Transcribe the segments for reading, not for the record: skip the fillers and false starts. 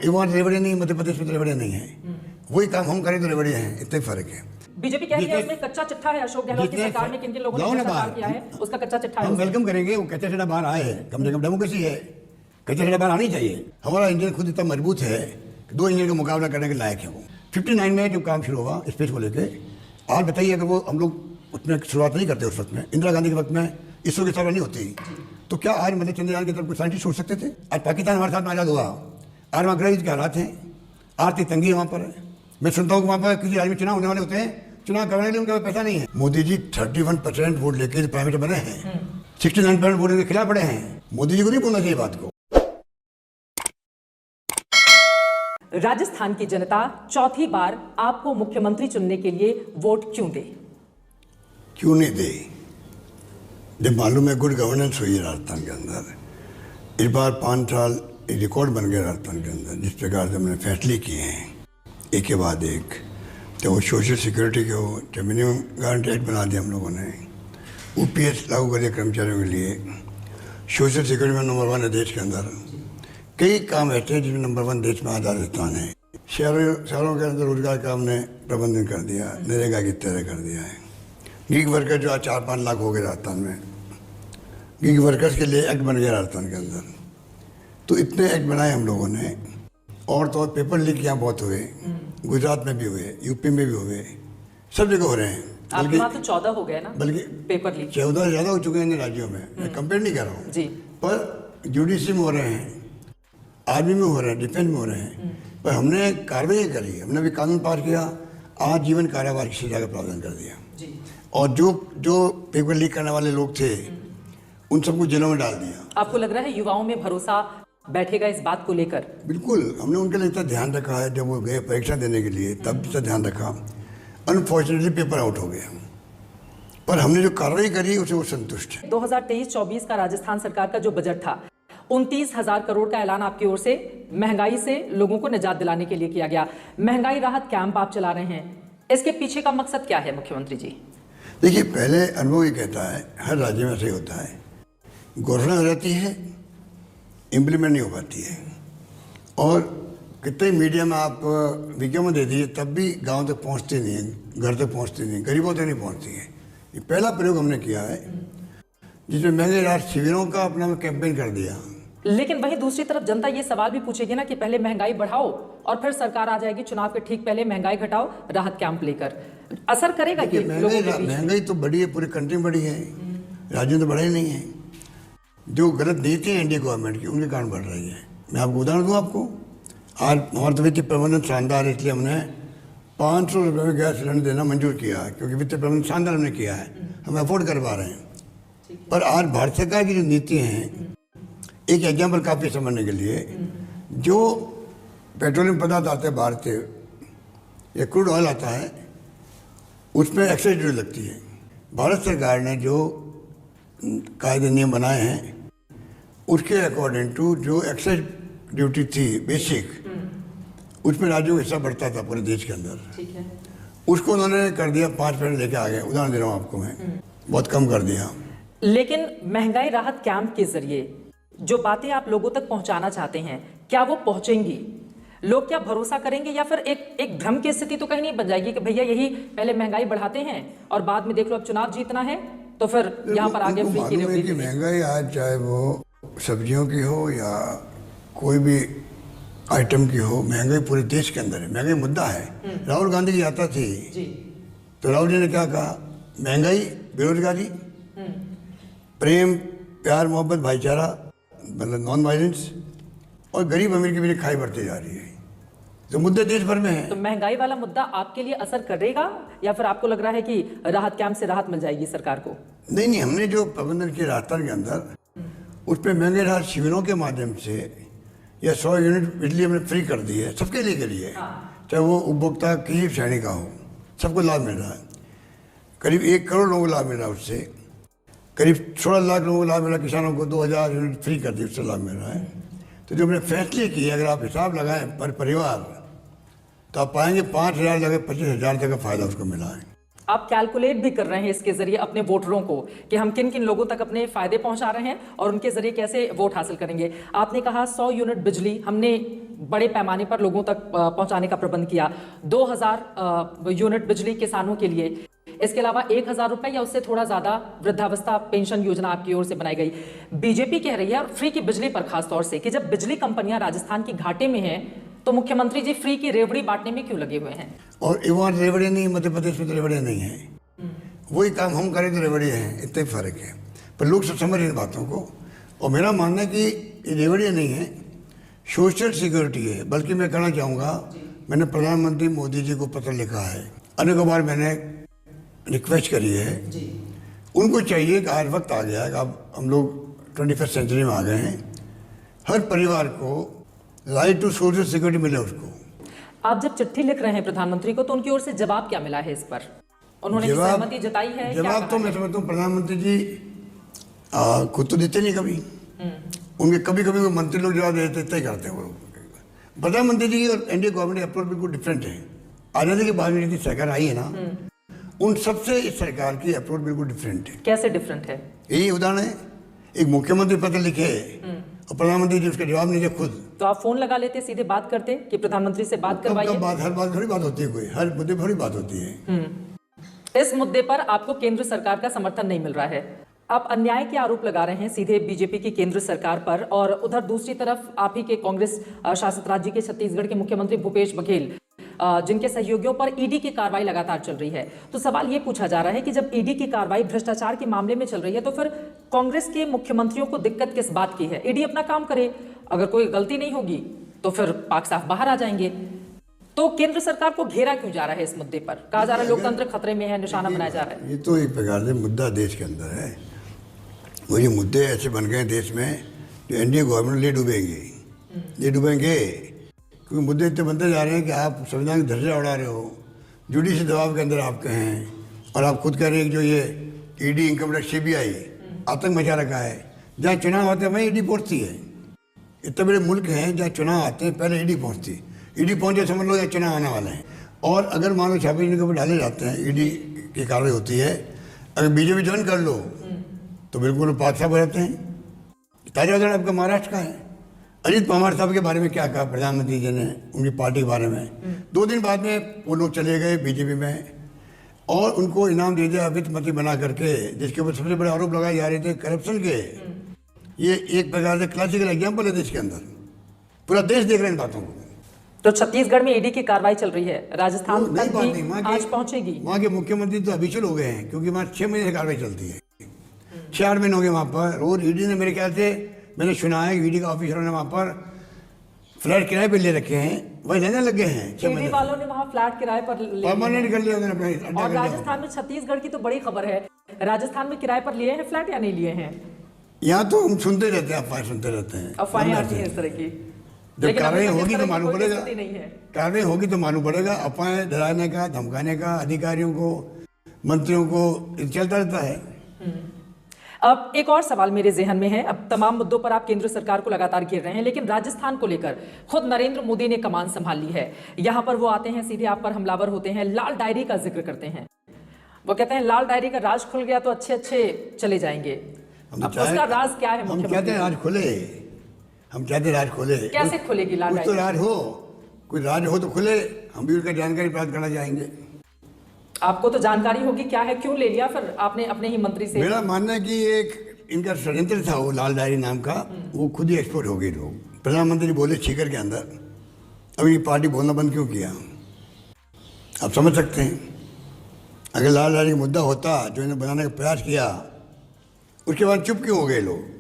वहाँ रेवड़िया नहीं, मध्य प्रदेश में रेवड़िया नहीं है, वही काम हम करें तो रेवड़िया है, इतना ही फर्क है। बीजेपी कह रही है उसमें कच्चा चिट्ठा है, अशोक गहलोत की सरकार में किन किन लोगों ने सरकार किया है उसका कच्चा चिट्ठा है। हम वेलकम करेंगे, वो कच्चा चिट्ठा बाहर आए, कम से कम डेमोक्रेसी है, कच्चा चिट्ठा बाहर आनी चाहिए। हमारा इंजन खुद इतना मजबूत है कि 2 इंजन का मुकाबला करने के लायक है। वो 59 में जो काम शुरू हुआ स्पेस को लेकर, आज बताइए अगर वो हम लोग उसमें शुरुआत नहीं करते उस वक्त में, इंदिरा गांधी के वक्त में इसरो की सलाह नहीं होती, तो क्या आज मतलब चंद्रयान की तरफ कुछ साइंटिस्ट सोच सकते थे? आज पाकिस्तान हमारे साथ में आज़ाद हुआ, आज वहाँ गृह के हालात हैं, आर्थिक तंगी है वहाँ पर। मैं सुनता हूँ कि वहाँ पर किसी राज्य में चुनाव होने वाले होते हैं, चुनाव करने के लिए उनके पास पैसा नहीं है। मोदी जी 31% वोट लेके प्राइम मिनिस्टर बने हैं, 69% वोट के खिलाफ पड़े हैं। मोदी जी को नहीं बोलना चाहिए बात को। राजस्थान की जनता चौथी बार आपको मुख्यमंत्री चुनने के लिए वोट क्यों दे? क्यों नहीं दे? जब मालूम है गुड गवर्नेंस हुई है राजस्थान के अंदर, इस बार 5 साल एक रिकॉर्ड बन गया राजस्थान के अंदर, जिस प्रकार से हमने फैसले किए हैं एक के बाद एक, तो वो सोशल सिक्योरिटी के हो, चाहे मिनिमम गारंटी एक्ट बना दिया हम लोगों ने, OPS लागू कर दिया कर्मचारियों के लिए, सोशल सिक्योरिटी में नंबर 1 है देश के अंदर। कई काम ऐसे हैं जिसमें नंबर 1 देश में आज राजस्थान है। शहरों के अंदर रोजगार का हमने प्रबंधन कर दिया, नरेगा की तरह कर दिया है। गीग वर्कर जो आज 4-5 लाख हो गए राजस्थान में, गीग वर्कर्स के लिए एक्ट बन गया राजस्थान के अंदर। तो इतने एक्ट बनाए हम लोगों ने, और तो पेपर लीक यहाँ बहुत हुए, गुजरात में भी हुए, यूपी में भी हुए, सब जगह हो रहे हैं। आपके वहाँ तो 14 हो गए ना, बल्कि पेपर लीक 14 से ज़्यादा हो चुके हैं इन राज्यों में, मैं कंपेयर नहीं कर रहा हूँ जी। पर जुडिशरी में हो रहे हैं, आर्मी में हो रहे हैं, डिफेंस में हो रहे हैं, पर हमने कार्रवाई करी, हमने भी कानून पास किया, आजीवन कारावास की सजा का प्रावधान कर दिया जी। और जो पेपर लीक करने वाले लोग थे उन सबको जेलों में डाल दिया। आपको लग रहा है युवाओं में भरोसा बैठेगा इस बात को लेकर? बिल्कुल, हमने उनके लिए इतना ध्यान रखा है, जब वो गए परीक्षा देने के लिए तब इतना ध्यान रखा। अनफॉर्चुनेटली पेपर आउट हो गया, पर हमने जो कार्रवाई करी उसे वो संतुष्ट है। 2023-24 का राजस्थान सरकार का जो बजट था, 29,000 करोड़ का ऐलान आपकी ओर से महंगाई से लोगों को निजात दिलाने के लिए किया गया। महंगाई राहत कैंप आप चला रहे हैं, इसके पीछे का मकसद क्या है मुख्यमंत्री जी? देखिए, पहले अनुभव ये कहता है, हर राज्य में ऐसे होता है, घोषणा हो जाती है, इम्प्लीमेंट नहीं हो पाती है, और कितने मीडिया में आप विज्ञापन दे दीजिए तब भी गांव तक पहुंचती नहीं है, घर तक पहुंचती नहीं, गरीबों तक नहीं पहुंचती है। ये पहला प्रयोग हमने किया है जिसमें महंगे राहत शिविरों का अपना कैंपेन कर दिया। लेकिन वहीं दूसरी तरफ जनता ये सवाल भी पूछेगी ना कि पहले महंगाई बढ़ाओ और फिर सरकार आ जाएगी चुनाव के ठीक पहले महंगाई घटाओ राहत कैंप लेकर, असर करेगा कि महंगाई तो बढ़ी है, पूरी कंट्री में बढ़ी है, राज्यों तो बढ़े नहीं है। जो गलत नीति है एनडीए गवर्नमेंट की, उनके कारण बढ़ रही है। मैं आपको उदाहरण दूँ, आपको आज हमारा वित्तीय प्रबंधन शानदार है, इसलिए हमने 500 रुपये में गैस सिलेंडर देना मंजूर किया है, क्योंकि वित्तीय प्रबंधन शानदार हमने किया है, हम अफोर्ड कर पा रहे हैं। पर आज भारत सरकार की जो नीति हैं, एक एग्जाम्पल काफ़ी समझने के लिए, जो पेट्रोलियम पदार्थ आते हैं बाहर से या क्रूड ऑयल आता है, उसमें एक्साइज ड्यूटी लगती है। भारत सरकार ने जो कायदे नियम बनाए हैं उसके अकॉर्डिंग टू जो एक्साइज ड्यूटी थी बेसिक, उसमें राज्यों का हिस्सा बढ़ता था पूरे देश के अंदर, ठीक है, उसको उन्होंने कर दिया 5% लेके आ गए। उदाहरण दे रहा हूँ आपको मैं, बहुत कम कर दिया। लेकिन महंगाई राहत कैंप के जरिए जो बातें आप लोगों तक पहुंचाना चाहते हैं, क्या वो पहुंचेंगी? लोग क्या भरोसा करेंगे, या फिर एक भ्रम की स्थिति तो कहीं नहीं बन जाएगी कि भैया यही पहले महंगाई बढ़ाते हैं और बाद में देख लो अब चुनाव जीतना है तो फिर यहाँ पर आगे फ्री की महंगाई आज चाहे वो सब्जियों की हो या कोई भी आइटम की हो, महंगाई पूरे देश के अंदर है, महंगाई मुद्दा है। राहुल गांधी की यात्रा थी तो राहुल जी ने क्या कहा? महंगाई, बेरोजगारी, प्रेम, प्यार, मोहब्बत, भाईचारा, मतलब नॉन वायलेंस, और गरीब अमीर की भी खाई बढ़ती जा रही है। तो मुद्दे देश भर में है। तो महंगाई वाला मुद्दा आपके लिए असर करेगा, या फिर आपको लग रहा है कि राहत कैंप से राहत मिल जाएगी सरकार को? नहीं, हमने जो प्रबंधन किया राजस्थान के अंदर, उस पर महंगे राहत शिविरों के माध्यम से या 100 यूनिट बिजली हमने फ्री कर दी है सबके लिए, चाहे वो उपभोक्ता किसी श्रेणी का हो, सबको लाभ मिल रहा है। करीब 1 करोड़ लोगों को लाभ मिल रहा है उससे, करीब 16 लाख लोगों को लाभ मिला, किसानों को 2000 यूनिट फ्री कर दी, उससे लाभ मिल रहा है। तो जो हमने फैसले किए, अगर आप हिसाब लगाएं पर परिवार, तो आप पाएंगे 5,000 लगे 25,000 तक का फायदा उसको मिला है। आप कैलकुलेट भी कर रहे हैं इसके जरिए अपने वोटरों को कि हम किन किन लोगों तक अपने फायदे पहुंचा रहे हैं और उनके जरिए कैसे वोट हासिल करेंगे। आपने कहा 100 यूनिट बिजली हमने बड़े पैमाने पर लोगों तक पहुंचाने का प्रबंध किया, 2000 यूनिट बिजली किसानों के लिए, इसके अलावा 1000 रुपए या उससे थोड़ा ज्यादा वृद्धावस्था पेंशन योजना आपकी ओर से बनाई गई। बीजेपी कह रही है, और फ्री की बिजली पर खास तौर से, कि जब बिजली कंपनियां राजस्थान की घाटे में हैं तो मुख्यमंत्री जी फ्री की रेवड़ी बांटने में क्यों लगे हुए हैं? और वहाँ रेवड़े नहीं, मध्य प्रदेश में तो रेवड़े नहीं है। वही काम हम करें तो रेवड़े हैं, इतने फर्क है। पर लोग सब समझ रहे इन बातों को। और मेरा मानना है कि ये रेवड़े नहीं है, सोशल सिक्योरिटी है। बल्कि मैं कहना चाहूँगा, मैंने प्रधानमंत्री मोदी जी को पत्र लिखा है, अनेकों बार मैंने रिक्वेस्ट करी है। उनको चाहिए कि हर वक्त आ गया है, अब हम लोग 21st सेंचुरी में आ गए हैं, हर परिवार को राइट टू सोशल सिक्योरिटी मिले उसको। आप जब चिट्ठी लिख रहे हैं प्रधानमंत्री को तो उनकी ओर से जवाब क्या मिला है इस पर? उन्होंने सहमति जताई है? जवाब तो मैं समझता हूँ प्रधानमंत्री जी खुद तो देते नहीं कभी। उनके कभी कभी वो मंत्री लोग जवाब देते, इतना ही करते हैं वो। प्रधानमंत्री जी और एनडीए गवर्नमेंट अप्रोच बिल्कुल डिफरेंट है। आजादी के बाद में जितनी सरकार आई है ना, उन सबसे इस सरकार की अप्रोच बिल्कुल डिफरेंट है। कैसे डिफरेंट है? यही उदाहरण है, एक मुख्यमंत्री पत्र लिखे और प्रधानमंत्री जी उसका जवाब नहीं दिया खुद। तो आप फोन लगा लेते, सीधे बात करते कि प्रधानमंत्री से बात करवाइए। हर बात थोड़ी बात होती है, कोई हर मुद्दे पर थोड़ी बात होती है। इस मुद्दे पर आपको केंद्र सरकार का समर्थन नहीं मिल रहा है। आप अन्याय के आरोप लगा रहे हैं सीधे बीजेपी की केंद्र सरकार पर, और उधर दूसरी तरफ आप ही के कांग्रेस शासित राज्य के छत्तीसगढ़ के मुख्यमंत्री भूपेश बघेल, जिनके सहयोगियों पर ईडी की कार्रवाई लगातार चल रही है। तो सवाल ये पूछा जा रहा है कि जब ईडी की कार्रवाई भ्रष्टाचार के मामले में चल रही है तो फिर कांग्रेस के मुख्यमंत्रियों को दिक्कत किस बात की है? ईडी अपना काम करे, अगर कोई गलती नहीं होगी तो फिर पाक साफ बाहर आ जाएंगे। तो केंद्र सरकार को घेरा क्यों जा रहा है इस मुद्दे पर? कहा जा रहा है लोकतंत्र खतरे में है, निशाना बनाया जा रहा है। ये तो एक प्रकार से मुद्दा देश के अंदर है। वो ये मुद्दे ऐसे बन गए देश में जो एनडीए गवर्नमेंट ले डूबेंगे, क्योंकि मुद्दे इतने बनते जा रहे हैं कि आप संविधान की धज्जियां उड़ा रहे हो, जुडिशरी दबाव के अंदर आपके हैं, और आप खुद कह रहे हैं कि जो ये ईडी, इनकम टैक्स, सीबीआई आतंक मचा रखा है। जहाँ चुनाव आते हैं वहीं ईडी पहुँचती है। इतने बड़े मुल्क हैं जहाँ चुनाव आते हैं पहले ईडी पहुँचती, ईडी पहुँचे समझ लो या चुनाव आने वाले हैं। और अगर मान लो छापे इनके ऊपर डाले जाते हैं, ईडी की कार्रवाई होती है, अगर बीजेपी ज्वाइन कर लो तो बिल्कुल पाक साहब हो जाते हैं। ताजा उदाहरण आपका महाराष्ट्र का है। अजीत पवार साहब के बारे में क्या कहा प्रधानमंत्री जी ने उनकी पार्टी के बारे में? 2 दिन बाद में वो लोग चले गए बीजेपी में और उनको इनाम दे दिया वित्त मंत्री बना करके, जिसके ऊपर सबसे बड़े आरोप लगाए जा रहे थे करप्शन के। ये एक प्रकार से क्लासिकल एग्जाम्पल है देश के अंदर, पूरा देश देख रहे हैं इन बातों को। तो छत्तीसगढ़ में ईडी की कार्रवाई चल रही है, राजस्थान तक भी आज पहुंचेगी। वहाँ के मुख्यमंत्री तो अभिचल हो गए हैं, क्योंकि वहाँ 6 महीने से कार्रवाई चलती है, 4 महीने हो गए वहाँ पर। और ईडी ने मेरे ख्याल से, मैंने सुना है ईडी का ऑफिसरों ने वहाँ पर फ्लैट किराए पे ले रखे हैं, वही रहने लगे हैं। ईडी वालों ने वहाँ फ्लैट किराए पर परमानेंट कर लिया उन्होंने अपने। और राजस्थान में, छत्तीसगढ़ की तो बड़ी खबर है, राजस्थान में किराए पर लिए हैं फ्लैट या नहीं लिए हैं? यहाँ तो हम सुनते रहते हैं, अफवाहें सुनते रहते हैं, अफवाहें आती हैं इस तरह की। जब कार्रवाई होगी तो मालूम पड़ेगा, नहीं है कार्रवाई होगी तो मालूम पड़ेगा। अफवाहें डराने का, धमकाने का अधिकारियों को, मंत्रियों को चलता रहता है। अब एक और सवाल मेरे जहन में है। अब तमाम मुद्दों पर आप केंद्र सरकार को लगातार घेर रहे हैं, लेकिन राजस्थान को लेकर खुद नरेंद्र मोदी ने कमान संभाल ली है। यहाँ पर वो आते हैं, सीधे आप पर हमलावर होते हैं, लाल डायरी का जिक्र करते हैं। वो कहते हैं लाल डायरी का राज खुल गया तो अच्छे अच्छे चले जाएंगे। अब उसका राज क्या है? हम कहते हैं राज खुले, हम चाहते हैं राज खुले। कैसे खुलेगी लाल डायरी? तो राज हो, कोई राज हो तो खुले, हम भी उसका जानकारी प्राप्त करना चाहेंगे। आपको तो जानकारी होगी क्या है, क्यों ले लिया फिर आपने अपने ही मंत्री से? मेरा मानना है कि एक इनका षड्यंत्र था वो लाल डायरी नाम का, वो खुद ही एक्सपोर्ट हो गई। लोग प्रधानमंत्री बोले स्पीकर के अंदर, अभी पार्टी बोलना बंद क्यों किया? आप समझ सकते हैं, अगर लाल डायरी का मुद्दा होता जो इन्हें बनाने का प्रयास किया, उसके बाद चुप क्यों हो गए लोग?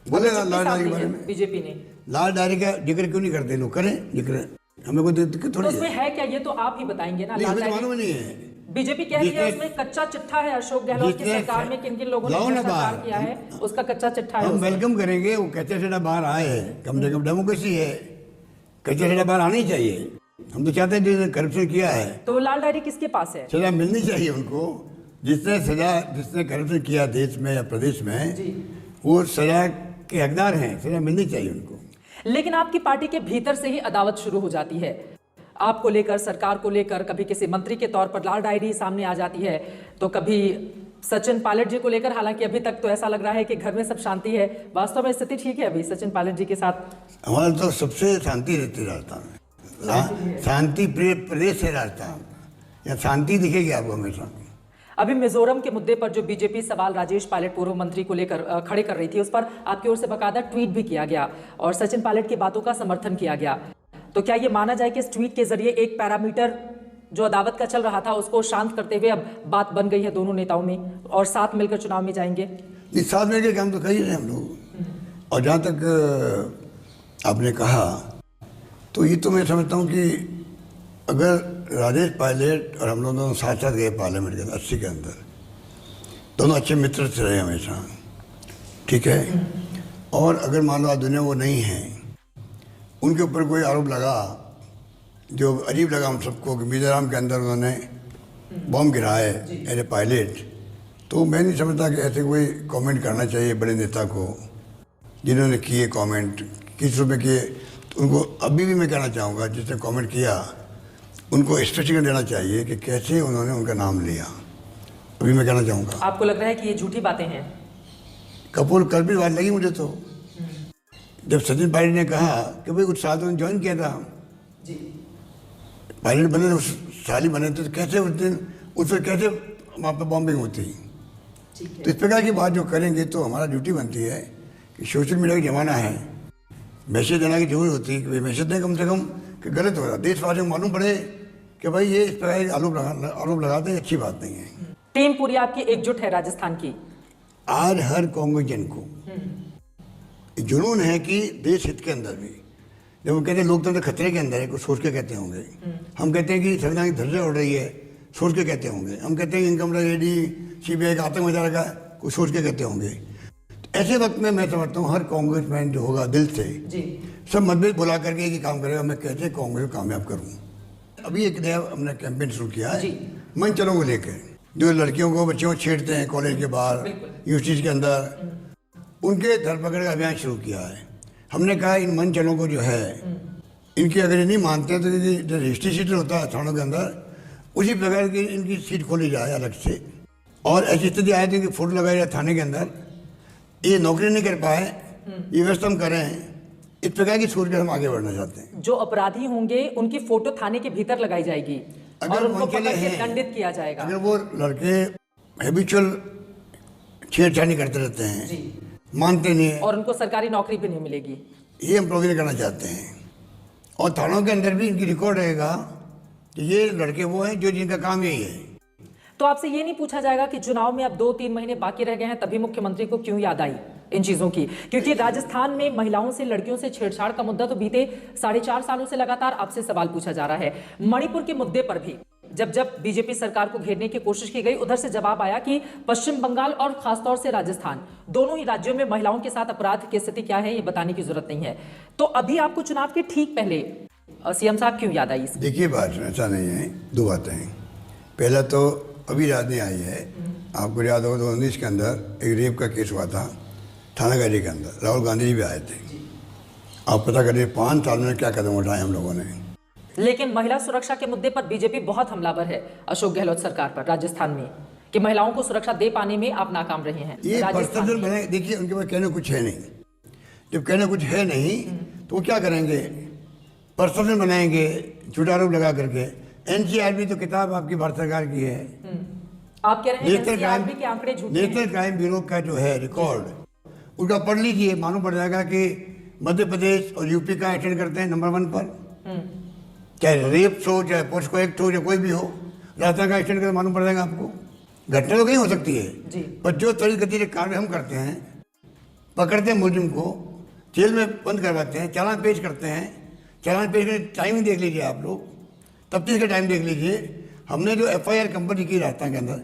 बोले लाल डायरी के बारे में बीजेपी ने लाल डायरी का जिक्र क्यों नहीं करते लोग? करें जिक्र, हमें कोई दिक्कत थोड़ी उसमें है क्या? ये तो आप ही बताएंगे ना। लाल डायरी मालूम नहीं है। बीजेपी कह रही है उसमें कच्चा चिट्ठा है, अशोक गहलोत की सरकार में किन किन लोगों ने भ्रष्टाचार किया है उसका कच्चा चिट्ठा है। हम वेलकम करेंगे, वो कच्चा चिट्ठा बाहर आए, कम से कम डेमोक्रेसी है, कच्चा चिट्ठा बाहर आना ही चाहिए। हम तो चाहते हैं जिसने करप्शन किया है, तो लाल डायरी किसके पास है? सजा मिलनी चाहिए उनको। जिसने करप्शन किया देश में या प्रदेश में, वो सजा के हकदार हैं, सजा मिलनी चाहिए उनको। लेकिन आपकी पार्टी के भीतर से ही अदावत शुरू हो जाती है। आपको लेकर, सरकार को लेकर, कभी किसी मंत्री के तौर पर लाल डायरी सामने आ जाती है, तो कभी सचिन पायलट जी को लेकर। हालांकि अभी तक तो ऐसा लग रहा है कि घर में सब शांति है। वास्तव में स्थिति ठीक है अभी सचिन पायलट जी के साथ? हमारा तो सबसे शांति रहती राजस्थान में, शांति प्रिय प्रदेश है राजस्थान, यहाँ शांति दिखेगी आपको हमेशा। अभी मिजोरम के मुद्दे पर जो बीजेपी सवाल राजेश पायलट पूर्व मंत्री को लेकर खड़े कर रही थी, उस पर आपकी ओर से बाकायदा ट्वीट भी किया गया और सचिन पायलट की बातों का समर्थन किया गया। तो क्या ये माना जाए कि इस ट्वीट के जरिए एक पैरामीटर जो अदावत का चल रहा था उसको शांत करते हुए अब बात बन गई है दोनों नेताओं में और साथ मिलकर चुनाव में जाएंगे? इस साथ मिलकर काम तो कर ही रहे हम लोग। और जहाँ तक आपने कहा तो ये तो मैं समझता हूँ कि अगर राजेश पायलट और हम लोग दोनों साथ साथ गए पार्लियामेंट के अंदर 80 के अंदर, दोनों अच्छे मित्र से रहे हमेशा, ठीक है। और अगर मान लो आज दुनिया वो नहीं है, उनके ऊपर कोई आरोप लगा जो अजीब लगा हम सबको कि मिजोरम के अंदर उन्होंने बॉम्ब गिराए एज ए पायलट, तो मैं नहीं समझता कि ऐसे कोई कमेंट करना चाहिए बड़े नेता को। जिन्होंने किए कमेंट किस रूप में किए, तो उनको अभी भी मैं कहना चाहूँगा जिसने कमेंट किया उनको स्पष्टीकरण देना चाहिए कि कैसे उन्होंने उनका नाम लिया। अभी मैं कहना चाहूँगा। आपको लग रहा है कि ये झूठी बातें हैं? कपूर कल भी बात लगी मुझे तो, जब सचिन पायलट ने कहा कि भाई कुछ साल तो ज्वाइन किया था जी, पायलट बने, उस साल ही बने थे, तो कैसे उस दिन उस पर कैसे वहाँ पर बॉम्बिंग होती। तो इस प्रकार की बात जो करेंगे तो हमारा ड्यूटी बनती है कि सोशल मीडिया का ज़माना है, मैसेज देना की जरूरी होती है कि भाई मैसेज दें कम से कम कि गलत हो रहा, देशवासियों को मालूम पड़े कि भाई ये इस प्रकार आरोप लगाते हैं, अच्छी बात नहीं है। टीम पूरी आपकी एकजुट है राजस्थान की? आज हर कांग्रेस जन को जुनून है कि देश हित के अंदर भी, जब वो कहते हैं लोकतंत्र खतरे के अंदर है, कुछ सोच के कहते होंगे। हम कहते हैं कि संविधान की धज्जियां उड़ रही है, सोच के कहते होंगे। हम कहते हैं कि इनकम टैक्स ईडी सीबीआई का आतंक मचा रखा है, कुछ सोच के कहते होंगे। तो ऐसे वक्त में मैं समझता हूँ हर कांग्रेसमैन जो होगा दिल से जी, सब मतभेद बुला करके एक ही काम करेगा, मैं कैसे कांग्रेस को कामयाब करूँ। अभी एक नया हमने कैंपेन शुरू किया है मन चलो को लेकर, जो लड़कियों को बच्चों को छेड़ते हैं कॉलेज के बाहर, यूनिवर्सिटीज के अंदर, उनके धरपकड़ का अभियान शुरू किया है। हमने कहा इन मन चलों को जो है, इनकी अगर ये नहीं मानते हैं तो जो रजिस्ट्री सीट होता है थानों के अंदर, उसी प्रकार की इनकी सीट खोली जाए अलग से। और ऐसी स्थिति आए थी कि फोटो लगाई जाए थाने के अंदर, ये नौकरी नहीं कर पाए, ये व्यवस्था हम कर रहे हैं। इस प्रकार की सोच कर हम आगे बढ़ना चाहते हैं। जो अपराधी होंगे उनकी फोटो थाने के भीतर लगाई जाएगी और उनको पकड़ के दंडित किया जाएगा। अगर वो लड़के हैबिचुअल छेड़छाड़ी करते रहते हैं, मानते नहीं है, और उनको सरकारी नौकरी भी नहीं मिलेगी, ये हम प्रोविजन करना चाहते हैं। और थानों के अंदर भी इनकी रिकॉर्ड रहेगा कि ये लड़के वो हैं जो जिनका काम यही है। तो आपसे ये नहीं पूछा जाएगा कि चुनाव में अब 2-3 महीने बाकी रह गए हैं, तभी मुख्यमंत्री को क्यों याद आई इन चीजों की? क्योंकि राजस्थान में महिलाओं से, लड़कियों से छेड़छाड़ का मुद्दा तो बीते 4.5 सालों से लगातार आपसे सवाल पूछा जा रहा है। मणिपुर के मुद्दे पर भी जब जब बीजेपी सरकार को घेरने की कोशिश की गई, उधर से जवाब आया कि पश्चिम बंगाल और खासतौर से राजस्थान, दोनों ही राज्यों में महिलाओं के साथ अपराध की स्थिति क्या है ये बताने की जरूरत नहीं है। तो अभी आपको चुनाव के ठीक पहले सीएम साहब क्यों याद आई? देखिए बात ऐसा नहीं है, दो बातें हैं। पहला तो अभी राजनी आई है, आपको याद होगा 2019 के अंदर एक रेप का केस हुआ था थानागढ़ी के अंदर, राहुल गांधी जी भी आए थे। आप पता करिए 5 साल में क्या कदम उठाए हम लोगों ने। लेकिन महिला सुरक्षा के मुद्दे पर बीजेपी बहुत हमलावर है अशोक गहलोत सरकार पर राजस्थान में, कि महिलाओं को सुरक्षा दे पाने में आप नाकाम रहे हैं। ये पर्सनल बनाए, देखिए उनके पास कहने कुछ है नहीं। जब कहने कुछ है नहीं तो वो क्या करेंगे, पर्सनल बनाएंगे झूठा आरोप लगा करके। एनसीआरबी तो किताब आपकी भारत सरकार की है, आप कह रहे हैं एनसीआरबी के आंकड़े झूठे हैं। नेशनल क्राइम ब्यूरो का जो है रिकॉर्ड, उसका पढ़ लीजिए, मालूम पड़ जाएगा कि मध्य प्रदेश और यूपी का अटेंड करते हैं नंबर 1 पर, चाहे रेप हो, चाहे पोस्को एक्ट हो, चाहे कोई भी हो, राजस्थान का एक्सटेंड करके मालूम पड़ जाएगा आपको। घटना तो कहीं हो सकती है जी, पर जो त्वरित गति से कार्य हम करते हैं, पकड़ते हैं मुलजिम को, जेल में बंद करवाते हैं, चालान पेश करते हैं। चालान पेश करने टाइम ही देख लीजिए आप लोग, तफ्तीश का टाइम देख लीजिए। हमने जो एफआईआर कंपनी की राजस्थान के अंदर,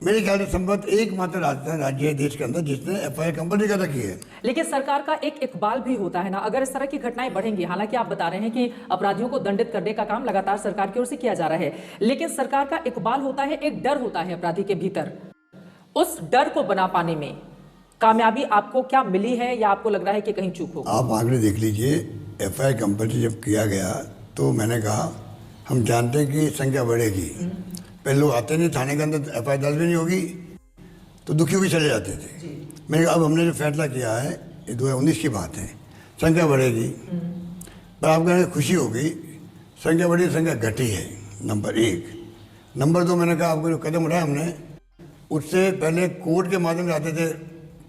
मेरे ख्याल से संभवत एकमात्र राजस्थान राज्य है देश के अंदर जिसने एफआईआर कंपनी का रखी है। लेकिन सरकार का एक इकबाल भी होता है ना, अगर इस तरह की घटनाएं बढ़ेंगी, हालांकि आप बता रहे हैं कि अपराधियों को दंडित करने का काम लगातार सरकार की ओर से किया जा रहा है, लेकिन सरकार का इकबाल होता है, एक डर होता है अपराधी के भीतर। उस डर को बना पाने में कामयाबी आपको क्या मिली है, या आपको लग रहा है कि कहीं चूक हो? आप आंकड़े देख लीजिए। एफआईआर कंपनी जब किया गया तो मैंने कहा हम जानते हैं कि संख्या बढ़ेगी। पहले लोग आते नहीं, थाने के अंदर एफ आई आर दर्ज भी नहीं होगी तो दुखी होकर चले जाते थे। मैंने कहा अब हमने जो फैसला किया है, ये 2019 की बात है, संख्या बढ़ेगी। पर आपको कहने खुशी होगी, संख्या बढ़ी, संख्या घटी है, नंबर 1। नंबर 2, मैंने कहा आपको जो कदम उठाया हमने, उससे पहले कोर्ट के माध्यम से आते थे,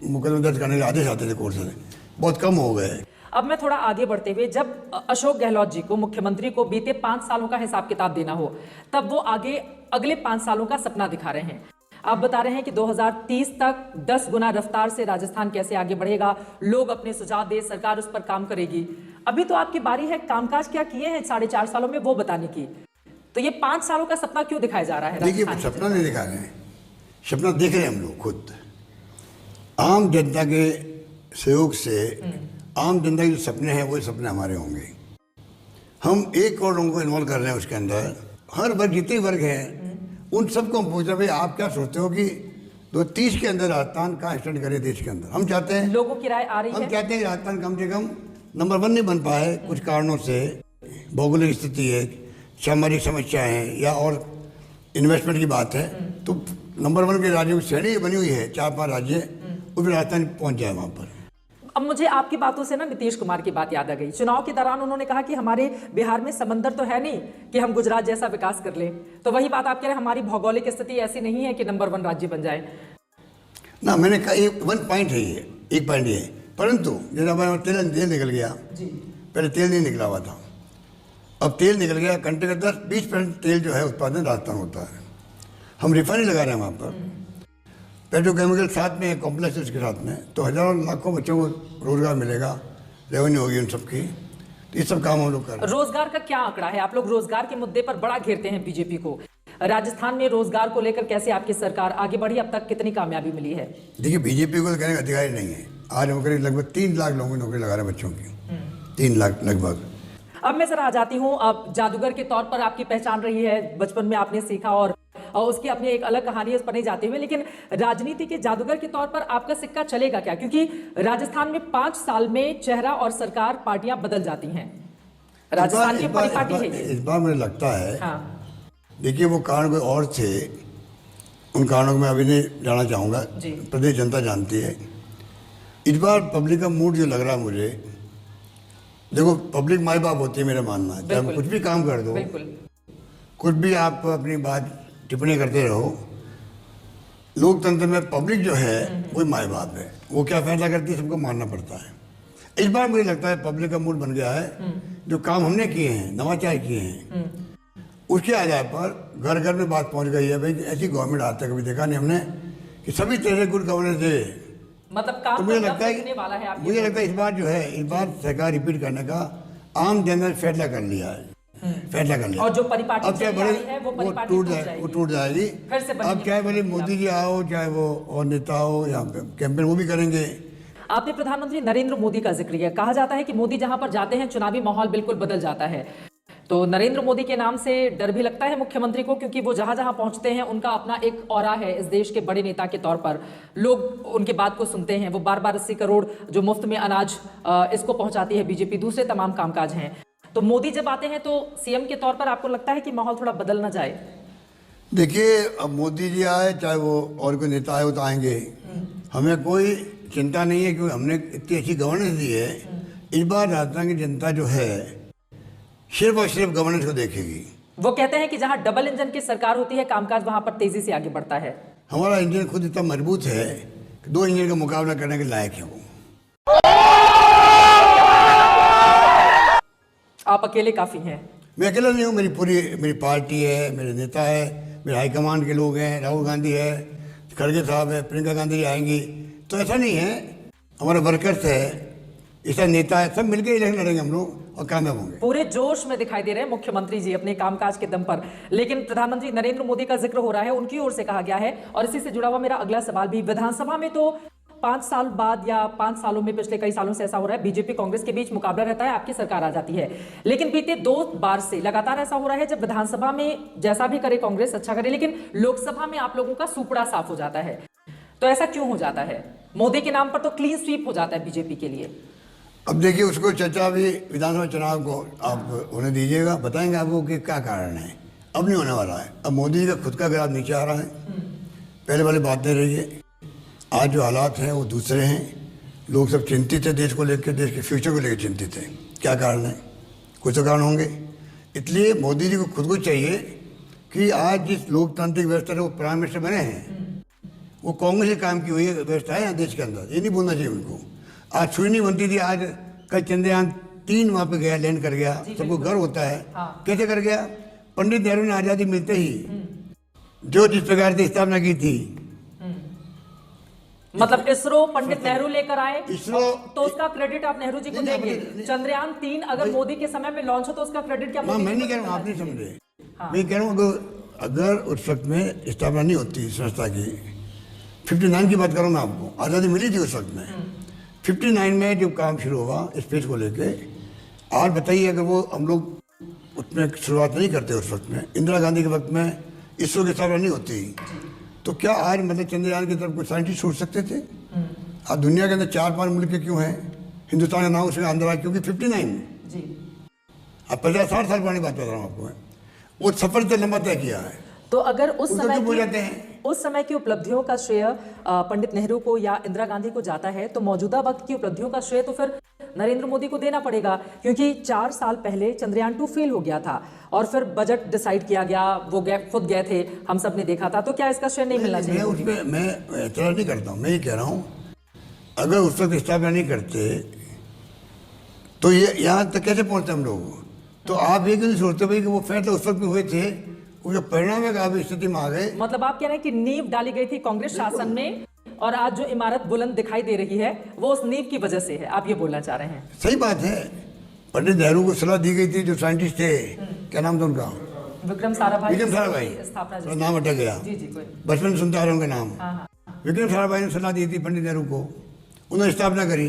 मुकदमा दर्ज करने के आदेश आते थे कोर्ट से, बहुत कम हो गए। अब मैं थोड़ा आगे बढ़ते हुए, जब अशोक गहलोत जी को, मुख्यमंत्री को, बीते 5 सालों का हिसाब किताब देना हो, तब वो आगे अगले 5 सालों का सपना दिखा रहे हैं। आप बता रहे हैं कि 2030 तक 10 गुना रफ्तार से राजस्थान कैसे आगे बढ़ेगा, लोग अपने सुझाव दे, सरकार उस पर काम करेगी। अभी तो आपकी बारी है, कामकाज क्या किए हैं 4.5 सालों में वो बताने की। तो ये 5 सालों का सपना क्यों दिखाया जा रहा है? देखिए, सपना नहीं दिखा रहे हैं, सपना देख रहे हैं हम लोग खुद। आम जनता के सहयोग से आम जनता के जो सपने हैं, वही सपने हमारे होंगे। हम 1 करोड़ लोगों को इन्वॉल्व कर रहे हैं उसके अंदर, हर वर्ग, जितने वर्ग हैं उन सबको हम पूछ रहे हैं, भाई आप क्या सोचते हो कि 2030 के अंदर राजस्थान कहाँ स्टैंड करे देश के अंदर? हम चाहते हैं, लोगों की राय आ रही है, हम चाहते हैं कि राजस्थान कम से कम नंबर 1 नहीं बन पाए, कुछ कारणों से, भौगोलिक स्थिति है, सामाजिक समस्या है, या और इन्वेस्टमेंट की बात है, तो नंबर 1 के राज्यों की श्रेणी बनी हुई है, 4-5 राज्य, उसमें राजस्थान पहुंच जाए वहाँ पर। अब मुझे आपकी बातों से ना नीतीश कुमार की बात याद आ गई। चुनाव के दौरान उन्होंने कहा कि हमारे बिहार में समंदर तो है नहीं कि हम गुजरात जैसा विकास कर लें। तो वही बात आप कह रहे हैं, हमारी भौगोलिक स्थिति ऐसी नहीं है कि नंबर 1 राज्य बन जाए ना। मैंने कहा एक 1 पॉइंट है, ये 1 पॉइंट ये है, परंतु जैसे हमारे तेल निकल गया जी। पहले तेल नहीं निकला हुआ था, अब तेल निकल गया। कंट्री का 10-20% तेल जो है उत्पादन राजस्थान होता है। हम रिफाइनरी लगा रहे हैं वहाँ पर, पेट्रोकेमिकल साथ में कॉम्प्लेक्स उसके साथ में, तो हजारों लाखों बच्चों को रोजगार मिलेगा, रेवेन्यू होगी उन सबकी। तो ये सब काम हम लोग कर रहे हैं। रोजगार का क्या आंकड़ा है? आप लोग रोजगार के मुद्दे पर बड़ा घेरते हैं बीजेपी को। राजस्थान में रोजगार को लेकर कैसे आपकी सरकार आगे बढ़ी, अब तक कितनी कामयाबी मिली है? देखिए, बीजेपी को कहने का अधिकार नहीं है। आज हम करीब लगभग 3 लाख लोगों की नौकरी लगा रहे हैं, बच्चों की 3 लाख लगभग। अब मैं जरा आ जाती हूँ, अब जादूगर के तौर पर आपकी पहचान रही है, बचपन में आपने सीखा और उसकी अपनी एक अलग कहानी है, उस पर नहीं जाते हुए, लेकिन राजनीति के जादूगर के तौर पर आपका सिक्का चलेगा क्या? क्योंकि राजस्थान में 5 साल में चेहरा और सरकार, पार्टियां बदल जाती हैं। राजस्थान की बड़ी पार्टी है ये। इस बार मुझे लगता है, हाँ। देखिए, वो कारण कोई और थे, उन कारणों को मैं अभी नहीं जाना चाहूँगा, प्रदेश जनता जानती है। इस बार पब्लिक का मूड जो लग रहा है मुझे, देखो, पब्लिक माई बाप होती है, मेरा मानना है। चाहे कुछ भी काम कर दो, कुछ भी आप अपनी बात टिप्पणी करते रहो, लोकतंत्र में पब्लिक जो है वही माई बाप है। वो क्या फैसला करती है, सबको मानना पड़ता है। इस बार मुझे लगता है पब्लिक का मूड बन गया है। जो काम हमने किए हैं, नवाचार किए हैं, उसके आधार पर घर घर में बात पहुंच गई है, भाई ऐसी गवर्नमेंट आज तक कभी देखा नहीं हमने कि सभी तरह से गुड गवर्नेंस दे। मतलब काम तो मुझे लगता है इस बार जो है, इस बार सरकार रिपीट करने का आम जनता ने फैसला कर लिया है, फैसला कर लिया। और जो परिपाटी अब चाहे बड़े वो टूट जाएगी। अब चाहे भले मोदी जी आओ, चाहे वो और नेता हो, यहाँ पे कैंपेन वो भी करेंगे। आपने प्रधानमंत्री नरेंद्र मोदी का जिक्र किया। कहा जाता है कि मोदी जहां पर जाते हैं चुनावी माहौल बिल्कुल बदल जाता है। तो नरेंद्र मोदी के नाम से डर भी लगता है मुख्यमंत्री को, क्योंकि वो जहां जहां पहुंचते हैं उनका अपना एक ऑरा है इस देश के बड़े नेता के तौर पर। लोग उनकी बात को सुनते हैं। वो बार 80 करोड़ जो मुफ्त में अनाज इसको पहुंचाती है बीजेपी, दूसरे तमाम कामकाज हैं। तो मोदी जब आते हैं तो सीएम के तौर पर आपको लगता है कि माहौल थोड़ा बदल ना जाए? देखिए, अब मोदी जी आए, चाहे वो और कोई नेता आए, वो तो आएंगे, हमें कोई चिंता नहीं है, क्योंकि हमने इतनी अच्छी गवर्नेंस दी है। इस बार राजस्थान की जनता जो है सिर्फ और सिर्फ गवर्नेंस को देखेगी। वो कहते हैं कि जहां डबल इंजन की सरकार होती है, कामकाज वहां पर तेजी से आगे बढ़ता है। हमारा इंजन खुद इतना मजबूत है कि 2 इंजन का मुकाबला करने के लायक है वो। आप अकेले काफी हैं? मैं अकेला नहीं हूँ, मेरी पार्टी है, मेरे नेता है, मेरे हाईकमान के लोग हैं, राहुल गांधी है, खड़गे साहब है, प्रियंका गांधी जी आएंगी। तो ऐसा नहीं है, हमारे वर्कर्स है, ऐसा नेता है, सब मिलकर इलेक्शन लड़ेंगे हम लोग और कामयाब होंगे। पूरे जोश में दिखाई दे रहे हैं मुख्यमंत्री जी अपने कामकाज के दम पर। लेकिन प्रधानमंत्री नरेंद्र मोदी का जिक्र हो रहा है, उनकी ओर से कहा गया है, और इसी से जुड़ा हुआ मेरा अगला सवाल भी। विधानसभा में तो 5 साल बाद या 5 सालों में पिछले कई सालों से ऐसा हो रहा है, बीजेपी कांग्रेस के बीच मुकाबला रहता है, आपकी सरकार आ जाती है। लेकिन बीते 2 बार से लगातार ऐसा हो रहा है, जब विधानसभा में जैसा भी करे कांग्रेस अच्छा करे, लेकिन लोकसभा में आप लोगों का सुपड़ा साफ हो जाता है। तो ऐसा क्यों हो जाता है? मोदी के नाम पर तो क्लीन स्वीप हो जाता है बीजेपी के लिए। अब देखिए उसको चर्चा अभी विधानसभा चुनाव को आप होने दीजिएगा, बताएंगे आपको कि क्या कारण है। अब नहीं होने वाला है। अब मोदी जी का खुद का ग्राफ नीचे आ रहा है, पहले वाली बात नहीं रही है। आज जो हालात हैं वो दूसरे हैं। लोग सब चिंतित है देश को लेकर, देश के फ्यूचर को लेकर चिंतित है। क्या कारण है? कुछ तो कारण होंगे। इसलिए मोदी जी को खुद को चाहिए कि आज जिस लोकतांत्रिक व्यवस्था से वो प्राइम मिनिस्टर बने हैं, वो कांग्रेस से काम की हुई व्यवस्था है यहाँ देश के अंदर। ये नहीं बोलना चाहिए उनको। आज सुई नहीं बनती थी, आज कल चंद्रयान 3 वहाँ पे गया, लैंड कर गया, सबको गर्व होता है। कैसे कर गया? पंडित नेहरू ने आज़ादी मिलते ही जो जिस प्रकार से स्थापना की थी, मतलब इसरो पंडित नेहरू लेकर आए, इसरो तो उसका क्रेडिट आप नेहरू जी को देंगे। चंद्रयान 3 अगर मोदी के समय में लॉन्च हो तो उसका क्रेडिट क्या? मैं नहीं कह रहा हूँ, आप नहीं समझे। मैं कह रहा हूँ अगर उस वक्त में स्थापना नहीं होती संस्था की, 59 की बात करूँ मैं आपको, आज़ादी मिली थी उस वक्त में। 59 में जब काम शुरू हुआ स्पेस को लेके, आज बताइए अगर वो हम लोग उसमें शुरुआत नहीं करते उस वक्त में, इंदिरा गांधी के वक्त में इसरो की स्थापना नहीं होती, तो क्या आज मतलब चंद्रयान की तरफ कुछ साइंटिस्ट छोड़ सकते थे? आज दुनिया के अंदर 4-5 मुल्क क्यों हैं? हिंदुस्तान का नाम उसमें अंदर आया क्योंकि 59 में। अब 50-60 साल पुरानी बात बता रहा हूँ आपको मैं। वो सफर से लंबा तय किया है। तो अगर उस समय की उपलब्धियों का श्रेय पंडित नेहरू को या इंदिरा गांधी को जाता है, तो मौजूदा वक्त की उपलब्धियों का श्रेय तो फिर नरेंद्र मोदी को देना पड़ेगा, क्योंकि 4 साल पहले चंद्रयान 2 फेल हो गया था और फिर बजट डिसाइड किया गया, वो खुद गए थे, हम सब ने देखा था। तो क्या इसका श्रेय नहीं मिलना चाहिए? मैं एतराज नहीं करता हूँ, मैं ये कह रहा हूँ अगर उस वक्त स्थापना नहीं करते तो ये यहाँ तक कैसे पहुँचते हम लोग? तो आप ये क्यों नहीं सोचते भाई कि वो फैसले उस वक्त में हुए थे, उसका परिणाम है कि आप स्थिति में आ गए? मतलब आप कह रहे हैं कि नींव डाली गई थी कांग्रेस शासन में, और आज जो इमारत बुलंद दिखाई दे रही है वो उस नींव की वजह से है, आप ये बोलना चाह रहे हैं? सही बात है। पंडित नेहरू को सलाह दी गई थी, जो साइंटिस्ट थे, क्या नाम था उनका? विक्रम साराभाई। स्थापना नाम अटक गया, बचपन सुनता आ रहा उनका नाम। विक्रम साराभाई ने सलाह दी थी पंडित नेहरू को, उन्होंने स्थापना करी।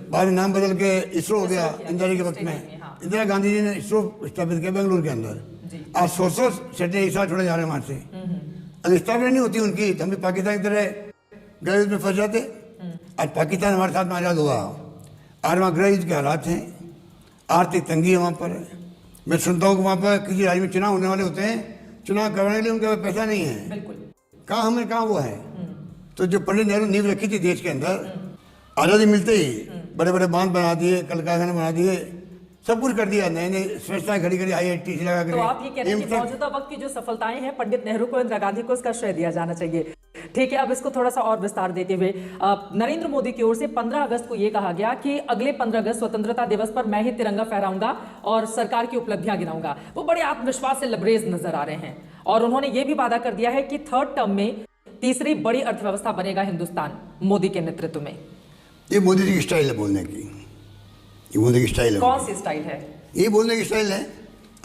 बाद में नाम बदल के इसरो हो गया इंदिरा जी के वक्त में। इंदिरा गांधी जी ने इसरो स्थापित किया बेंगलुरु के अंदर। आज 100 सैटेलाइट एक साथ छोड़े जा रहे हैं वहाँ से। अगर स्थापना नहीं होती उनकी तो हम भी पाकिस्तान की तरह गृह युद्ध में फंस जाते। आज पाकिस्तान हमारे साथ में आज़ाद हुआ, आज वहाँ गृह युद्ध के हालात हैं, आर्थिक तंगी है वहाँ पर। मैं सुनता हूँ कि वहाँ पर किसी राज्य में चुनाव होने वाले होते हैं, चुनाव करवाने के लिए उनके पास पैसा नहीं है। कहाँ वो है? तो जो पंडित नेहरू नींव रखी थी देश के अंदर, आज़ादी मिलते ही बड़े बड़े बांध बना दिए, कल कारखाने बना दिए, सब कुछ कर दिया, नए नए संस्थाएं खड़ी करी, IIT लगा कर। तो आप ये कह रहे हैं कि मौजूदा वक्त की जो सफलताएं हैं पंडित नेहरू को, इंदिरा गांधी को इसका श्रेय दिया जाना चाहिए। ठीक है, अब इसको थोड़ा सा और विस्तार देते हुए नरेंद्र मोदी की ओर से 15 अगस्त को ये कहा गया कि अगले 15 अगस्त स्वतंत्रता दिवस पर मैं ही तिरंगा फहराऊंगा और सरकार की उपलब्धियां गिनाऊंगा। वो बड़े आत्मविश्वास से लबरेज नजर आ रहे हैं और उन्होंने ये भी वादा कर दिया है कि 3rd टर्म में तीसरी बड़ी अर्थव्यवस्था बनेगा हिंदुस्तान मोदी के नेतृत्व में। ये मोदी जी की स्टाइल है बोलने की, ये मोदी की स्टाइल है। कौन सी स्टाइल है? ये बोलने की स्टाइल है।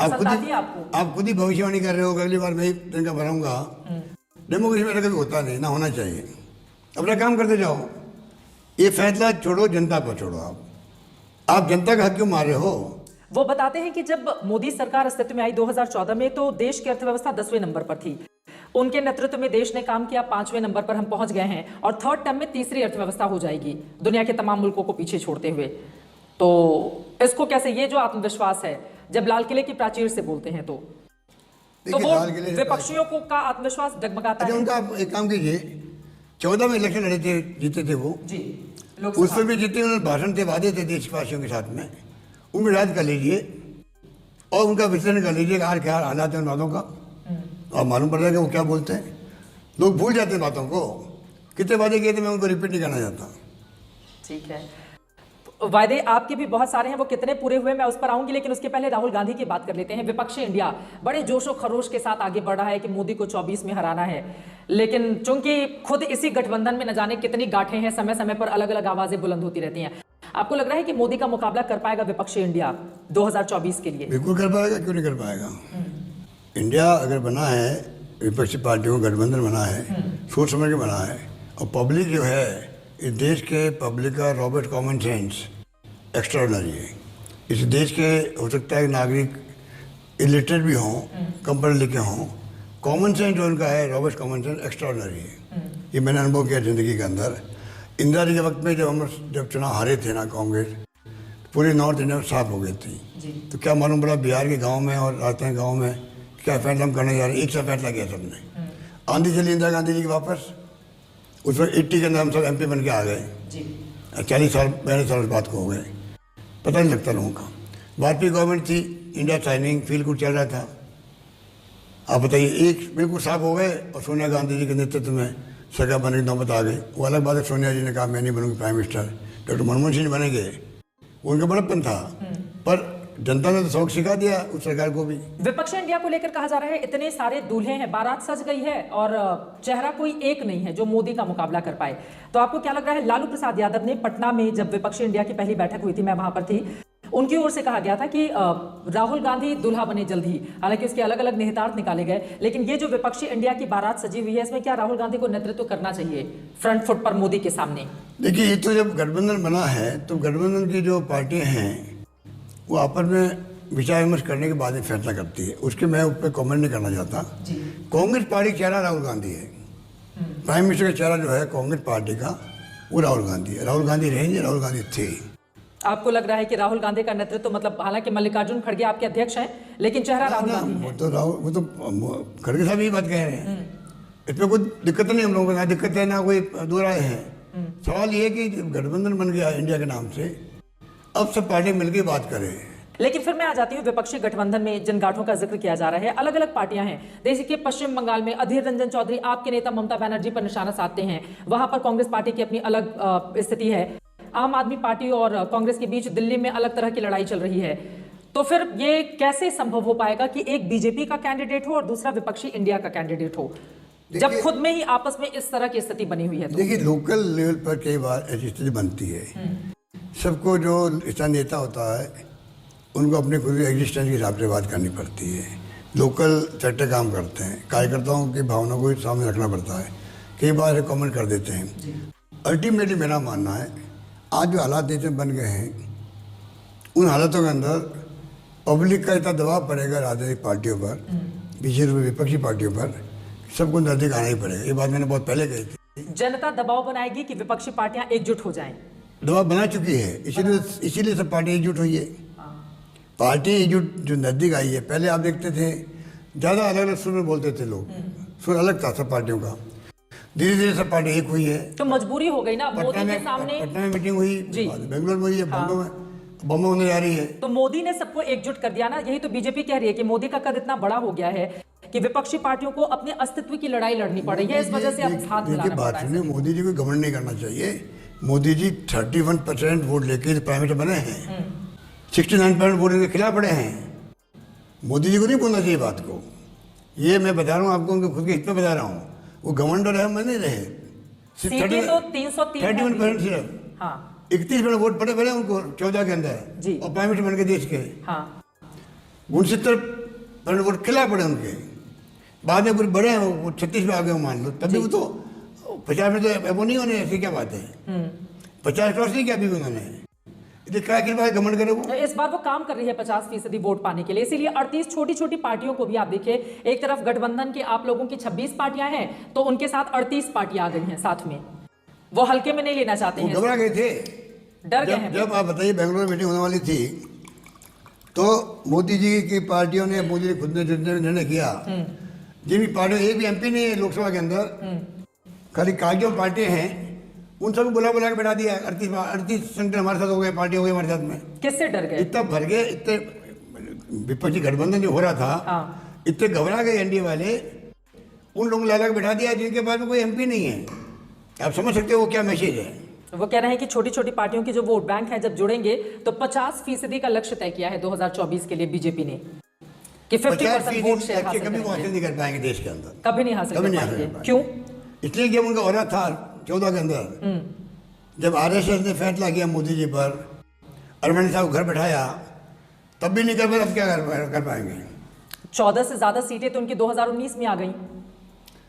आप खुद ही भविष्यवाणी कर रहे हो, अगली बार मैं ही तिरंगा फहराऊंगा। डेमोक्रेसी में कभी होता नहीं, ना होना चाहिए। अपना काम करते जाओ, ये फैसला छोड़ो, जनता को छोड़ो। आप जनता का हक क्यों मार रहे हो? वो बताते हैं कि जब मोदी सरकार अस्तित्व में आई 2014 में, तो देश की अर्थव्यवस्था 10वें नंबर पर थी। उनके नेतृत्व में देश ने काम किया, 5वें नंबर पर हम पहुंच गए हैं और 3rd टर्म में तीसरी अर्थव्यवस्था हो जाएगी दुनिया के तमाम मुल्कों को पीछे छोड़ते हुए। तो इसको कैसे, ये जो आत्मविश्वास है जब लाल किले की प्राचीर से बोलते हैं तो वो विपक्षियों को का आत्मविश्वास डगमगाता है। उनका एक काम कीजिए, 14 में इलेक्शन लड़े थे, जीते थे वो जी, उसमें भी जीते, उन्होंने भाषण थे, वादे थे देशवासियों के साथ में, उनको याद कर लीजिए और उनका विश्लेषण कर लीजिए आज क्या हालात है उन बातों का, और मालूम पड़ जाएगा वो क्या बोलते हैं। लोग भूल जाते हैं बातों को, कितने वादे किए थे, मैं उनको रिपीट नहीं करना चाहता। ठीक है, वादे आपके भी बहुत सारे हैं, वो कितने पूरे हुए मैं उस पर आऊंगी, लेकिन उसके पहले राहुल गांधी की बात कर लेते हैं। विपक्षी इंडिया बड़े जोशो खरोश के साथ आगे बढ़ रहा है कि मोदी को 24 में हराना है, लेकिन चूंकि खुद इसी गठबंधन में न जाने कितनी गांठें हैं, समय समय पर अलग अलग आवाजें बुलंद होती रहती हैं। आपको लग रहा है कि मोदी का मुकाबला कर पाएगा विपक्षी इंडिया 2024 के लिए? बिल्कुल कर पाएगा, क्यों नहीं कर पाएगा। इंडिया अगर बना है, विपक्षी पार्टियों का गठबंधन बना है, सोच समझ के बना है, और पब्लिक जो है, इस देश के पब्लिक का रॉबर्ट कॉमन सेंस एक्स्ट्राऑर्डिनरी है। इस देश के हो सकता है नागरिक इलिटरेट भी हों, कम पढ़े लिखे हों, कॉमन सेंस जो उनका है, रॉबर्ट कॉमन सेंस एक्स्ट्राऑर्डिनरी है। ये मैंने अनुभव किया ज़िंदगी के अंदर। इंदिरा जी के वक्त में जब चुनाव हारे थे ना कांग्रेस, पूरे नॉर्थ इंडिया में साफ हो गई थी। जी। तो क्या मालूम पड़ा बिहार के गांव में और आते हैं गांव में क्या फैसला हम करने जा रहे हैं, एक सा फैसला किया सबने। आंधी चली इंदिरा गांधी जी की वापस, उस वक्त 80 के अंदर हम सब MP बन के आ गए। जी। 40 साल 42 साल उस बात को हो गए, पता नहीं लगता लोगों का। वाजपेयी गवर्नमेंट थी, इंडिया शाइनिंग फील गुड चल रहा था। आप बताइए, एक बिल्कुल साफ हो गए और सोनिया गांधी जी के नेतृत्व में सरकार बनने की नौबत आ गई। वो अलग बात है, सोनिया जी ने कहा मैं नहीं बनूंगी prime minister, doctor Manmohan Singh बनेंगे, वो उनका बड़प्पन था। पर जनता ने तो शौक सिखा दिया उस सरकार को भी। विपक्षी इंडिया को लेकर कहा जा रहा है इतने सारे दूल्हे हैं, बारात सज गई है और चेहरा कोई एक नहीं है जो मोदी का मुकाबला कर पाए। तो आपको क्या लग रहा है? लालू प्रसाद यादव ने पटना में जब विपक्षी इंडिया की पहली बैठक हुई थी, मैं वहां पर थी, उनकी ओर से कहा गया था कि राहुल गांधी दूल्हा बने जल्द ही। हालांकि उसके अलग अलग निहितार्थ निकाले गए, लेकिन ये जो विपक्षी इंडिया की बारात सजी हुई है, इसमें क्या राहुल गांधी को नेतृत्व करना चाहिए फ्रंट फुट पर मोदी के सामने? देखिए, ये तो जब गठबंधन बना है तो गठबंधन की जो पार्टियां हैं वो आपस में विचार विमर्श करने के बाद ही फैसला करती है। उसके मैं उस पर कॉमेंट नहीं करना चाहता। कांग्रेस पार्टी का चेहरा राहुल गांधी है, प्राइम मिनिस्टर का चेहरा जो है कांग्रेस पार्टी का वो राहुल गांधी है। राहुल गांधी रहेंगे, राहुल गांधी थे। आपको लग रहा है कि राहुल गांधी का नेतृत्व, मतलब हालांकि मल्लिकार्जुन खड़गे आपके अध्यक्ष हैं, लेकिन चेहरा राहुल गांधी है? वो तो खड़गे साहब यही बात कह रहे हैं, इसमें कोई दिक्कत नहीं हम लोगों को, ना दिक्कत है ना कोई दो राय है। सवाल ये है कि जब गठबंधन बन गया इंडिया के नाम से, अब सब पार्टी मिलकर बात करें। लेकिन फिर मैं आ जाती हूँ विपक्षी गठबंधन में जिन गांठों का जिक्र किया जा रहा है, अलग अलग पार्टियां हैं। जैसे कि पश्चिम बंगाल में अधीर रंजन चौधरी आपके नेता ममता बनर्जी पर निशाना साधते हैं, वहां पर कांग्रेस पार्टी की अपनी अलग स्थिति है। आम आदमी पार्टी और कांग्रेस के बीच दिल्ली में अलग तरह की लड़ाई चल रही है। तो फिर ये कैसे संभव हो पाएगा कि एक बीजेपी का कैंडिडेट हो और दूसरा विपक्षी इंडिया का कैंडिडेट हो, जब खुद में ही आपस में इस तरह की स्थिति बनी हुई है? देखिए, लोकल लेवल पर कई बार ऐसी स्थिति बनती है। सबको जो इसका नेता होता है उनको अपने खुद के एग्जिस्टेंस के हिसाब से बात करनी पड़ती है। लोकल सेक्टर काम करते हैं, कार्यकर्ताओं की भावनाओं को सामने रखना पड़ता है, कई बार कमेंट कर देते हैं। अल्टीमेटली मेरा मानना है आज जो हालात देश में बन गए हैं, उन हालातों के अंदर पब्लिक का इतना दबाव पड़ेगा राजनीतिक पार्टियों पर, विशेष रूप से विपक्षी पार्टियों पर, सबको नजदीक आना ही पड़ेगा। ये बात मैंने बहुत पहले कही थी। जनता दबाव बनाएगी कि विपक्षी पार्टियां एकजुट हो जाएं? दबाव बना चुकी है, इसीलिए सब पार्टी एकजुट हुई है। पार्टी एकजुट जो नजदीक आई है, पहले आप देखते थे ज़्यादा अलग अलग सुर में बोलते थे लोग, सुर अलग था सब पार्टियों का। धीरे धीरे सब पार्टी एक हुई है। तो मजबूरी हो गई ना मोदी के सामने। पटना में मीटिंग हुई, बेंगलोर में हुई है, बॉम्बे होने जा रही है। तो मोदी ने सबको एकजुट कर दिया ना। यही तो बीजेपी कह रही है कि मोदी का कद इतना बड़ा हो गया है कि विपक्षी पार्टियों को अपने अस्तित्व की लड़ाई लड़नी पड़ रही है, इस वजह से अब हाथ मिलाना पड़ रहा है। मोदी जी को घमंड नहीं करना चाहिए। मोदी जी 31% वोट लेके प्राइम मिनिस्टर बने हैं, 69% वोट के खिलाफ पड़े हैं। मोदी जी को नहीं बोलना चाहिए बात को। ये मैं बता रहा हूँ आपको, उनके खुद के हित में बता रहा हूँ। वो घमंड रहे मैं नहीं रहे। सीटें तो 303 31% सिर्फ, हाँ 31% वोट पड़े पड़े उनको 14 के अंदर जी, और प्राइम मिनिस्टर बन के देश के। हाँ 69% वोट खिलाफ पड़े उनके। बाद में कुछ बड़े हैं, वो 36 में आ गए मान लो, तभी वो तो 50 में तो वो नहीं होने, ऐसी क्या बात है। 50 क्रॉस नहीं किया अभी उन्होंने, क्या घमंड करे वो। इस बार वो काम कर रही है 50% वोट पाने के लिए। इसीलिए 38 छोटी छोटी पार्टियों को भी आप देखिए, एक तरफ गठबंधन के आप लोगों की 26 पार्टियां हैं, तो उनके साथ 38 पार्टियां आ गई हैं साथ में। वो हल्के में नहीं लेना चाहते हैं, घबरा गए थे, डर गए हैं। जब आप बताइए बेंगलोर में मीटिंग होने वाली थी तो मोदी जी की पार्टियों ने, मोदी जी खुद ने निर्णय किया, जिन पार्टियों एक भी MP नहीं है लोकसभा के अंदर, खाली कागजों पार्टी हैं, उन सबको बुला के बैठा दिया। 38 सेंटर हमारे साथ हो गए, पार्टी हो गई हमारे साथ में। किससे डर गए? इतना भर गए, इतने विपक्षी गठबंधन जो हो रहा था, इतने घबरा गए NDA वाले, उन लोगों ला के बैठा दिया जिनके पास में कोई MP नहीं है। आप समझ सकते हो वो क्या मैसेज है। वो कह रहे हैं कि छोटी छोटी पार्टियों की जो वोट बैंक है जब जुड़ेंगे तो 50% का लक्ष्य तय किया है 2024 के लिए बीजेपी ने, कि 50% वोट शेयर हासिल कभी वो हासिल नहीं कर पाएंगे देश के अंदर, कभी नहीं हासिल कर पाएंगे। क्यों? इसलिए जब उनका हो रहा था 14 के अंदर, जब RSS ने फैसला किया मोदी जी पर, अरविंद साहब को घर बैठाया, तब भी नहीं कर पाए, अब क्या कर पाएंगे। 14 से ज्यादा सीटें तो उनकी 2019 में आ गई,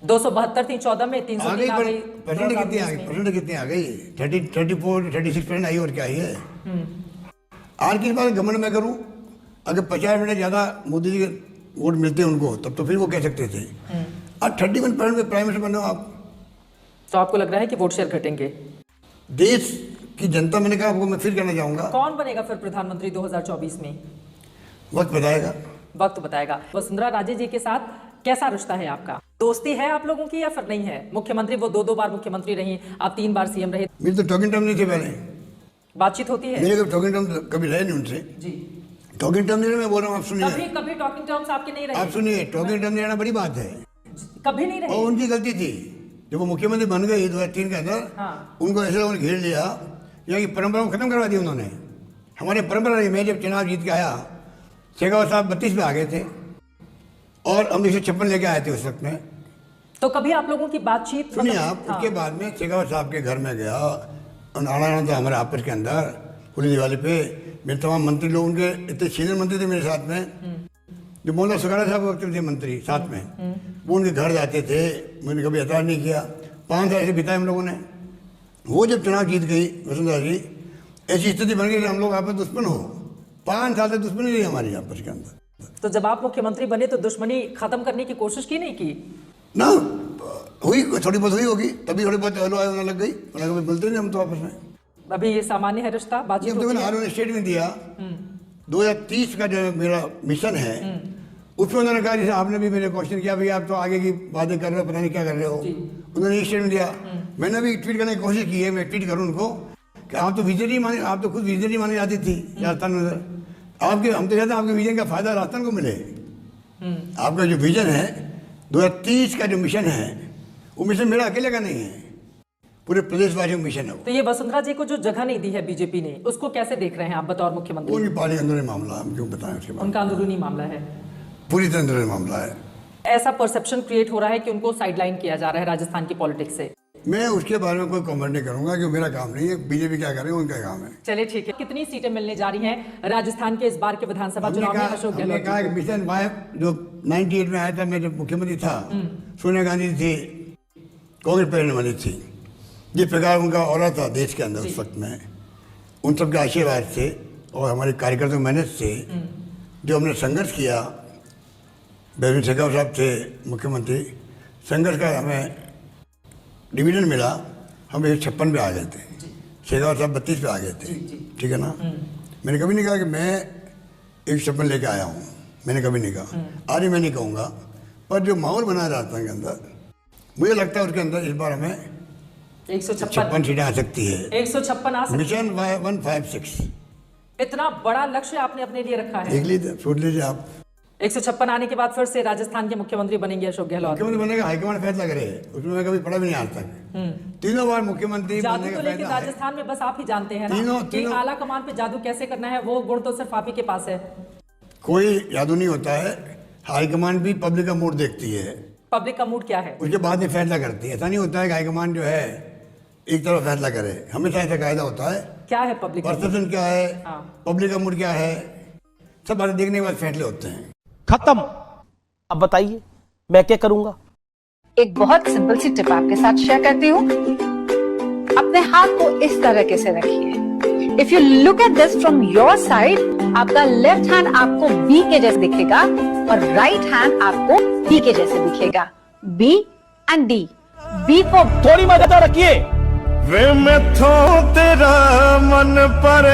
272 थी 14 में, 303 आ गई। परसेंट कितनी आ गई? 34-36% आई, और क्या आई है। आज की बात घमंड में करूं, अगर 50% ज्यादा मोदी जी के वोट मिलते उनको, तब तो फिर वो कह सकते थे। आज 31% में प्राइम मिनिस्टर बनो आप, तो आपको लग रहा है कि वोट शेयर घटेंगे? देश कि जनता, मैंने कहा आपको मैं फिर कहना चाहूँगा, कौन बनेगा फिर प्रधानमंत्री 2024 में? वक्त बताएगा। वक्त बताएगा। वसुंधरा राजे जी के साथ कैसा रिश्ता है आपका? दोस्ती है आप लोगों की या फिर नहीं है? मुख्यमंत्री वो 2 बार मुख्यमंत्री रही, आप 3 बार सीएम रहे। मेरी तो टॉकिंग टर्म नहीं थे पहले, बातचीत होती है? मेरे कभी टॉकिंग टर्म कभी रहे नहीं उनसे जी। टॉकिंग टर्म नहीं, मैं बोल रहा हूँ, आप सुनिए। कभी टॉकिंग टर्म्स आपके नहीं रहे? आप सुनिए, टॉकिंग टर्म नहीं रहना बड़ी बात है। कभी नहीं रहे? और उनकी गलती थी, जब वो मुख्यमंत्री बन गए 2003 के अंदर, हाँ। उनको ऐसे उन्होंने घेर लिया, यहाँ की परंपरा को खत्म करवा दी उन्होंने। हमारी परंपरा रही, मैं जब चुनाव जीत के आया, शेखावत साहब 32 पे आ गए थे और हम 156 लेके आए थे उस वक्त में। तो कभी आप लोगों की बातचीत सुनिए आप, उसके बाद में शेखावत साहब के घर में गया और नारायण था हमारे आपस के अंदर, पूरी दिवाली पे मेरे तमाम मंत्री लोग, उनके इतने सीनियर मंत्री थे मेरे साथ में, जो मौलाना सुखाड़ा साहब वक्त थे मंत्री साथ में, वो उनके घर जाते थे, मैंने कभी एतराज नहीं किया। 5 साल ऐसे बिताए हम लोगों ने। वो जब चुनाव जीत गई वसुंधरा जी, ऐसी स्थिति बन गई कि हम लोग आपस दुश्मन हो। 5 साल से दुश्मनी रही हमारी आपस के अंदर। तो जब आप मुख्यमंत्री बने तो दुश्मनी खत्म करने की कोशिश की नहीं की? ना हुई, थोड़ी बहुत हुई होगी, तभी थोड़ी बहुत हलो होने लग गई, वरना कभी मिलते नहीं हम तो आपस में। अभी ये सामान्य है रिश्ता, बातचीत होती है? मैंने स्टेटमेंट दिया 2030 का जो मेरा मिशन है, उसमें उन्होंने कहा, जैसे आपने भी मेरे क्वेश्चन किया, भाई आप तो आगे की बातें कर रहे हो, पता नहीं क्या कर रहे हो। उन्होंने एक स्टेटमेंट दिया, मैंने भी ट्वीट करने की कोशिश की है, मैं ट्वीट करूँ उनको कि आप तो विजनरी माने, आप तो खुद विजनरी मानी जाती थी राजस्थान में। आपके, हम तो चाहते हैं आपके विजन का फायदा राजस्थान को मिले। आपका जो विजन है 2030 का जो मिशन है, वो मिशन मेरा अकेले का नहीं है, पूरे प्रदेशवासियों का मिशन है वो। तो ये वसुंधरा जी को जो जगह नहीं दी है बीजेपी ने, उसको कैसे देख रहे हैं आप बतौर मुख्यमंत्री? उनकी पार्टी का अंदरूनी मामला, हम क्यों बताएं उसके बारे में? उनका अंदरूनी मामला है, पूरी तरह अंदरूनी मामला है। ऐसा परसेप्शन क्रिएट हो रहा है कि उनको साइडलाइन किया जा रहा है राजस्थान की पॉलिटिक्स से। मैं उसके बारे में कोई कमेंट नहीं करूंगा, कि मेरा काम नहीं है, बीजेपी क्या करे उनका काम है। चलिए ठीक है। कितनी सीटें मिलने जा रही हैं राजस्थान के इस बार के विधानसभा चुनाव में अशोक हमने गहलोत? कहा कि मिशन वाइफ जो 98 में आया था, मैं जब मुख्यमंत्री था, सोनिया गांधी थी, कांग्रेस प्रेरणा वाली थी, जिस प्रकार उनका ऑरा था देश के अंदर उस वक्त में, उन सबके आशीर्वाद से और हमारे कार्यकर्ताओं की मेहनत से जो हमने संघर्ष किया, बेबी शेखावत साहब थे मुख्यमंत्री, संघर्ष का हमें डिवीजन मिला, हम 156 पे आ गए थे, शेखावत साहब 32 पे आ गए थे, ठीक है ना। मैंने कभी नहीं कहा कि मैं 156 लेके आया हूँ, मैंने कभी नहीं कहा, आज मैं नहीं कहूँगा, पर जो माहौल बना राजस्थान के अंदर, मुझे लगता है उसके अंदर इस बार हमें 156 सीटें आ सकती है। 156 आ सकती है। मिशन 156 इतना बड़ा लक्ष्य आपने अपने लिए रखा है? देख लीजिए, सोच लीजिए आप। 156 आने के बाद फिर से राजस्थान के मुख्यमंत्री बनेंगे अशोक गहलोत? मुख्यमंत्री बनेगा, हाईकमांड फैसला करे, उसमें मैं कभी पढ़ा भी नहीं आज तक। 3 बार मुख्यमंत्री जादू बनने तो का लेकिन फैसला है। राजस्थान में बस आप ही जानते हैं ना, कि आला कमान पे जादू कैसे करना है, वो गुण तो सिर्फ आप ही के पास है। कोई जादू नहीं होता है, हाईकमांड भी पब्लिक का मूड देखती है, पब्लिक का मूड क्या है उसके बाद में फैसला करती है। ऐसा नहीं होता है कि हाईकमांड जो है एक तरफ फैसला करे, हमेशा ऐसा कायदा होता है। क्या है पब्लिक का मूड? परसेप्शन क्या है, हाँ। पब्लिक का मूड क्या है, सब बातें देखने के बाद फैसले होते हैं। खत्म। अब बताइए मैं क्या करूंगा? एक बहुत सिंपल सी टिप आपके साथ शेयर करती हूँ। अपने हाथ को इस तरीके से रखिए। If you look at this from your side, आपका लेफ्ट हैंड आपको बी के जैसे दिखेगा और राइट हैंड आपको डी के जैसे दिखेगा। B and D. B for थोड़ी मदद रखिए। वे मैथों तेरा मन पर